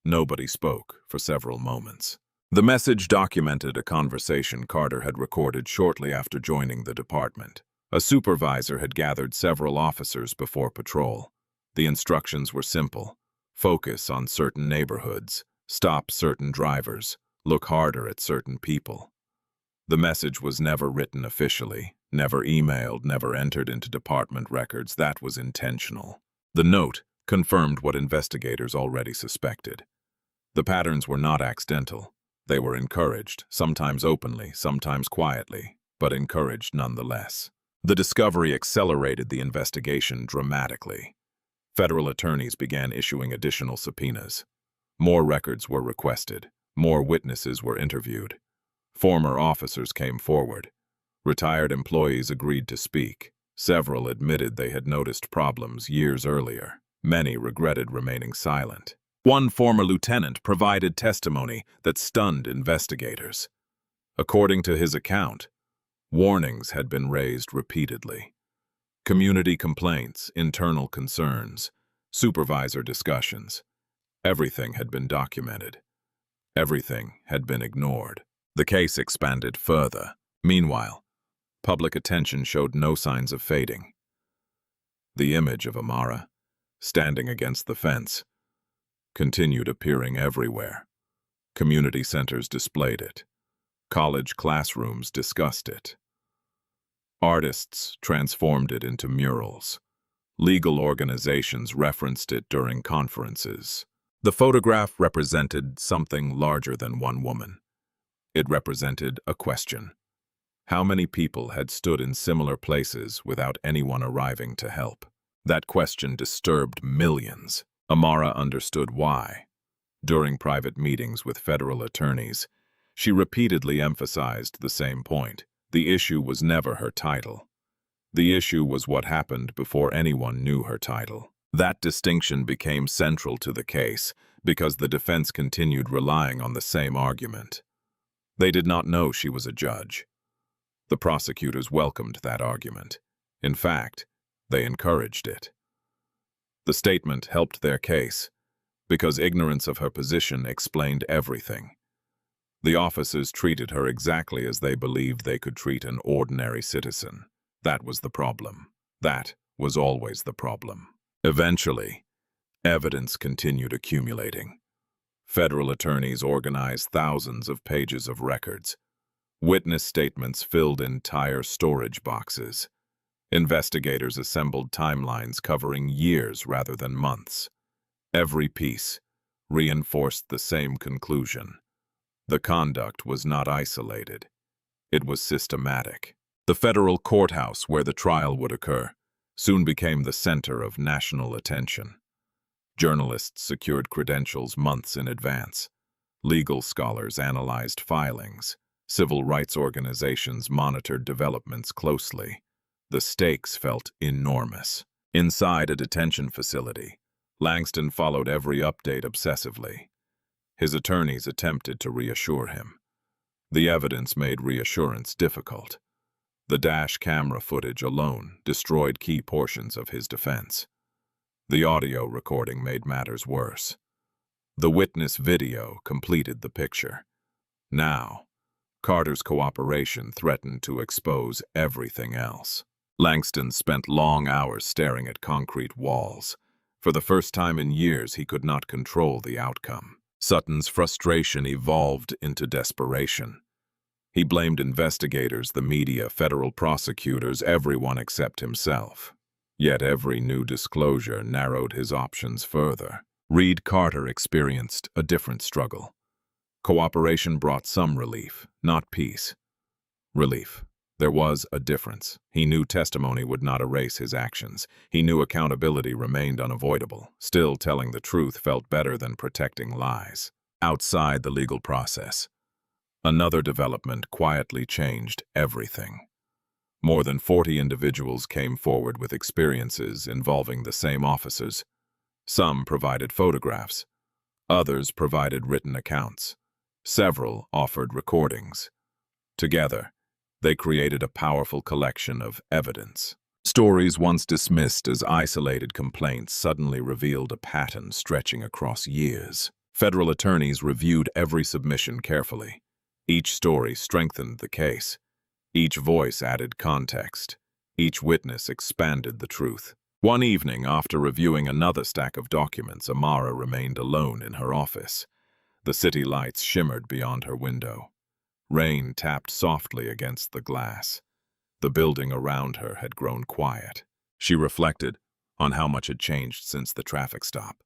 Nobody spoke for several moments. The message documented a conversation Carter had recorded shortly after joining the department. A supervisor had gathered several officers before patrol. The instructions were simple. Focus on certain neighborhoods, stop certain drivers, look harder at certain people. The message was never written officially, never emailed, never entered into department records. That was intentional. The note confirmed what investigators already suspected. The patterns were not accidental. They were encouraged, sometimes openly, sometimes quietly, but encouraged nonetheless. The discovery accelerated the investigation dramatically. Federal attorneys began issuing additional subpoenas. More records were requested. More witnesses were interviewed. Former officers came forward. Retired employees agreed to speak. Several admitted they had noticed problems years earlier. Many regretted remaining silent. One former lieutenant provided testimony that stunned investigators. According to his account, warnings had been raised repeatedly. Community complaints, internal concerns, supervisor discussions. Everything had been documented. Everything had been ignored. The case expanded further. Meanwhile, public attention showed no signs of fading. The image of Amara, standing against the fence, continued appearing everywhere. Community centers displayed it. College classrooms discussed it. Artists transformed it into murals. Legal organizations referenced it during conferences. The photograph represented something larger than one woman. It represented a question. How many people had stood in similar places without anyone arriving to help? That question disturbed millions. Amara understood why. During private meetings with federal attorneys, she repeatedly emphasized the same point. The issue was never her title. The issue was what happened before anyone knew her title. That distinction became central to the case because the defense continued relying on the same argument. They did not know she was a judge. The prosecutors welcomed that argument. In fact, they encouraged it. The statement helped their case because ignorance of her position explained everything. The officers treated her exactly as they believed they could treat an ordinary citizen. That was the problem. That was always the problem. Eventually, evidence continued accumulating. Federal attorneys organized thousands of pages of records. Witness statements filled entire storage boxes. Investigators assembled timelines covering years rather than months. Every piece reinforced the same conclusion. The conduct was not isolated. It was systematic. The federal courthouse where the trial would occur soon became the center of national attention. Journalists secured credentials months in advance. Legal scholars analyzed filings. Civil rights organizations monitored developments closely. The stakes felt enormous. Inside a detention facility, Langston followed every update obsessively. His attorneys attempted to reassure him. The evidence made reassurance difficult. The dash camera footage alone destroyed key portions of his defense. The audio recording made matters worse. The witness video completed the picture. Now, Carter's cooperation threatened to expose everything else. Langston spent long hours staring at concrete walls. For the first time in years, he could not control the outcome. Sutton's frustration evolved into desperation. He blamed investigators, the media, federal prosecutors, everyone except himself. Yet every new disclosure narrowed his options further. Reed Carter experienced a different struggle. Cooperation brought some relief, not peace. Relief. There was a difference. He knew testimony would not erase his actions. He knew accountability remained unavoidable. Still, telling the truth felt better than protecting lies. Outside the legal process, another development quietly changed everything. More than 40 individuals came forward with experiences involving the same officers. Some provided photographs. Others provided written accounts. Several offered recordings. Together, they created a powerful collection of evidence. Stories once dismissed as isolated complaints suddenly revealed a pattern stretching across years. Federal attorneys reviewed every submission carefully. Each story strengthened the case. Each voice added context. Each witness expanded the truth. One evening, after reviewing another stack of documents, Amara remained alone in her office. The city lights shimmered beyond her window. Rain tapped softly against the glass. The building around her had grown quiet. She reflected on how much had changed since the traffic stop,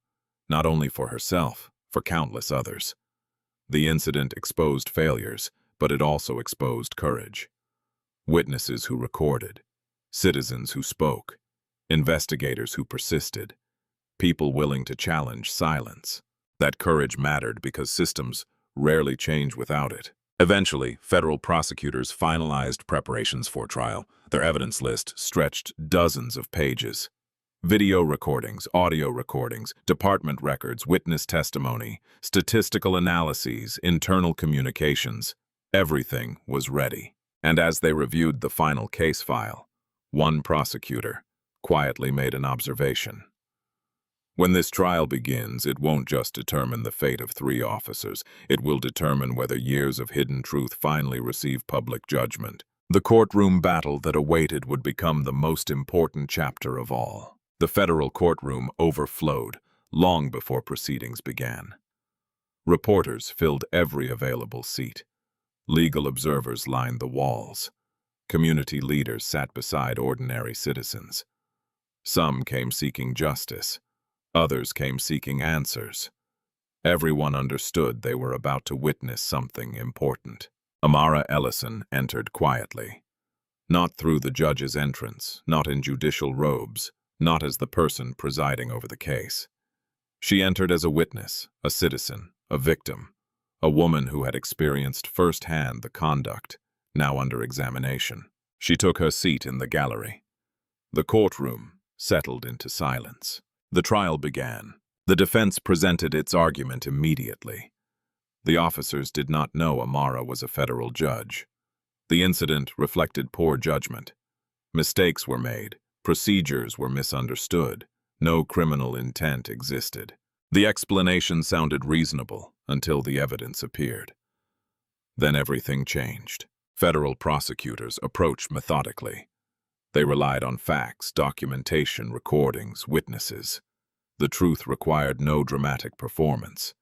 not only for herself, for countless others. The incident exposed failures, but it also exposed courage. Witnesses who recorded, citizens who spoke, investigators who persisted, people willing to challenge silence. That courage mattered because systems rarely change without it. Eventually, federal prosecutors finalized preparations for trial. Their evidence list stretched dozens of pages. Video recordings, audio recordings, department records, witness testimony, statistical analyses, internal communications. Everything was ready. And as they reviewed the final case file, one prosecutor quietly made an observation. When this trial begins, it won't just determine the fate of 3 officers. It will determine whether years of hidden truth finally receive public judgment. The courtroom battle that awaited would become the most important chapter of all. The federal courtroom overflowed long before proceedings began. Reporters filled every available seat. Legal observers lined the walls. Community leaders sat beside ordinary citizens. Some came seeking justice. Others came seeking answers. Everyone understood they were about to witness something important. Amara Ellison entered quietly. Not through the judge's entrance, not in judicial robes, not as the person presiding over the case. She entered as a witness, a citizen, a victim, a woman who had experienced firsthand the conduct, now under examination. She took her seat in the gallery. The courtroom settled into silence. The trial began. The defense presented its argument immediately. The officers did not know Amara was a federal judge. The incident reflected poor judgment. Mistakes were made. Procedures were misunderstood. No criminal intent existed. The explanation sounded reasonable until the evidence appeared. Then everything changed. Federal prosecutors approached methodically. They relied on facts, documentation, recordings, witnesses. The truth required no dramatic performance.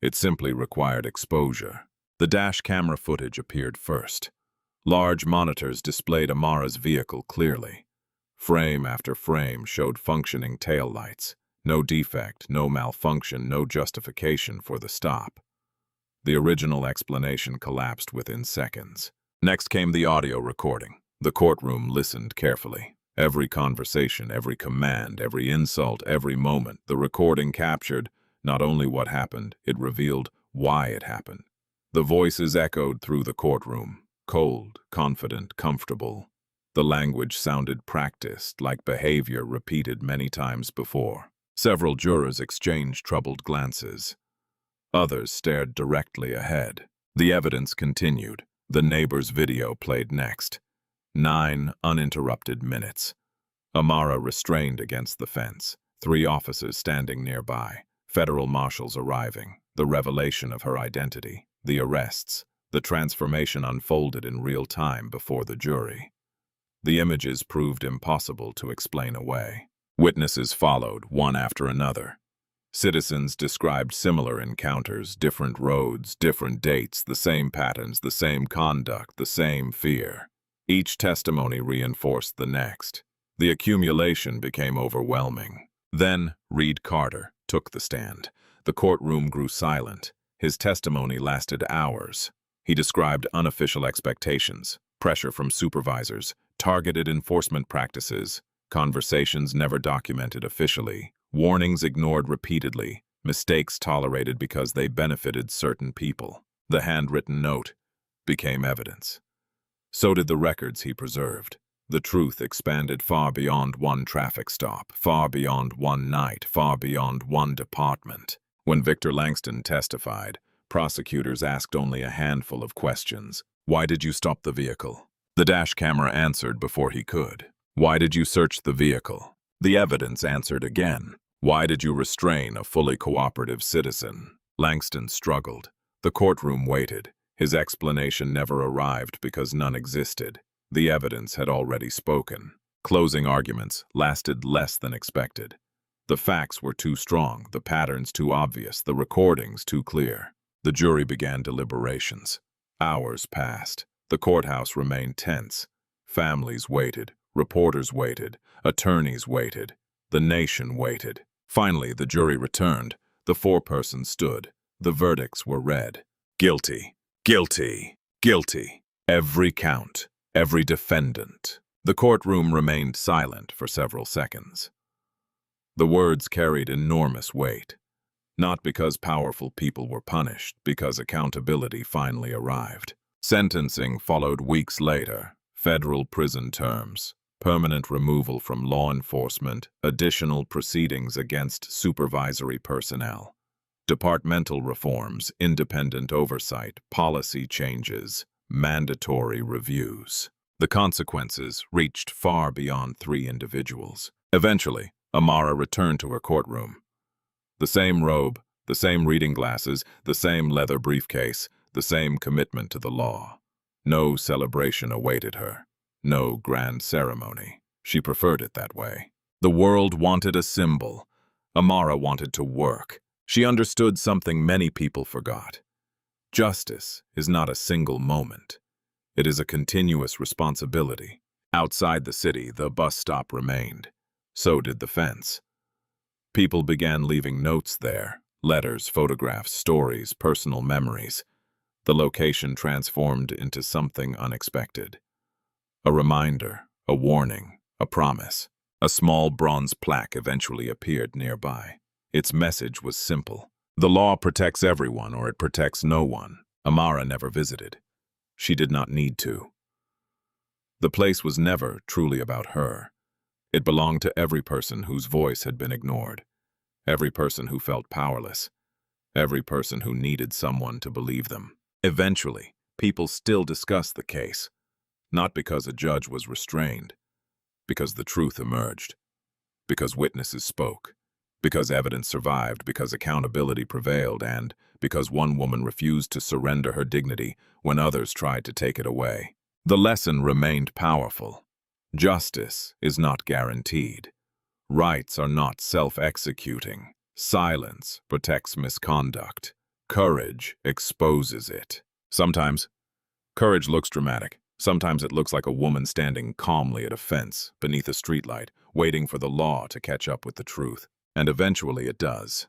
It simply required exposure. The dash camera footage appeared first. Large monitors displayed Amara's vehicle clearly. Frame after frame showed functioning taillights. No defect, no malfunction, no justification for the stop. The original explanation collapsed within seconds. Next came the audio recording. The courtroom listened carefully. Every conversation, every command, every insult, every moment, the recording captured not only what happened, it revealed why it happened. The voices echoed through the courtroom, cold, confident, comfortable. The language sounded practiced, like behavior repeated many times before. Several jurors exchanged troubled glances. Others stared directly ahead. The evidence continued. The neighbor's video played next. 9 uninterrupted minutes. Amara restrained against the fence. 3 officers standing nearby. Federal marshals arriving. The revelation of her identity. The arrests. The transformation unfolded in real time before the jury. The images proved impossible to explain away. Witnesses followed, one after another. Citizens described similar encounters, different roads, different dates, the same patterns, the same conduct, the same fear. Each testimony reinforced the next. The accumulation became overwhelming. Then Reed Carter took the stand. The courtroom grew silent. His testimony lasted hours. He described unofficial expectations, pressure from supervisors, targeted enforcement practices, conversations never documented officially, warnings ignored repeatedly, mistakes tolerated because they benefited certain people. The handwritten note became evidence. So did the records he preserved. The truth expanded far beyond one traffic stop, far beyond one night, far beyond one department. When Victor Langston testified, prosecutors asked only a handful of questions. Why did you stop the vehicle? The dash camera answered before he could. Why did you search the vehicle? The evidence answered again. Why did you restrain a fully cooperative citizen? Langston struggled. The courtroom waited. His explanation never arrived because none existed. The evidence had already spoken. Closing arguments lasted less than expected. The facts were too strong, the patterns too obvious, the recordings too clear. The jury began deliberations. Hours passed. The courthouse remained tense. Families waited, reporters waited, attorneys waited, the nation waited. Finally, the jury returned. The foreperson stood. The verdicts were read. Guilty, guilty, guilty. Every count, every defendant. The courtroom remained silent for several seconds. The words carried enormous weight, not because powerful people were punished, because accountability finally arrived. Sentencing followed weeks later. Federal prison terms, permanent removal from law enforcement, additional proceedings against supervisory personnel, departmental reforms, independent oversight, policy changes, mandatory reviews. The consequences reached far beyond 3 individuals. Eventually, Amara returned to her courtroom. The same robe, the same reading glasses, the same leather briefcase, the same commitment to the law. No celebration awaited her. No grand ceremony. She preferred it that way. The world wanted a symbol. Amara wanted to work. She understood something many people forgot. Justice is not a single moment. It is a continuous responsibility. Outside the city, the bus stop remained. So did the fence. People began leaving notes there, letters, photographs, stories, personal memories. The location transformed into something unexpected. A reminder, a warning, a promise. A small bronze plaque eventually appeared nearby. Its message was simple. The law protects everyone, or it protects no one. Amara never visited. She did not need to. The place was never truly about her. It belonged to every person whose voice had been ignored, every person who felt powerless, every person who needed someone to believe them. Eventually, people still discussed the case, not because a judge was restrained, because the truth emerged, because witnesses spoke, because evidence survived, because accountability prevailed, and because one woman refused to surrender her dignity when others tried to take it away. The lesson remained powerful. Justice is not guaranteed. Rights are not self-executing. Silence protects misconduct. Courage exposes it. Sometimes, courage looks dramatic. Sometimes it looks like a woman standing calmly at a fence, beneath a streetlight, waiting for the law to catch up with the truth. And eventually it does.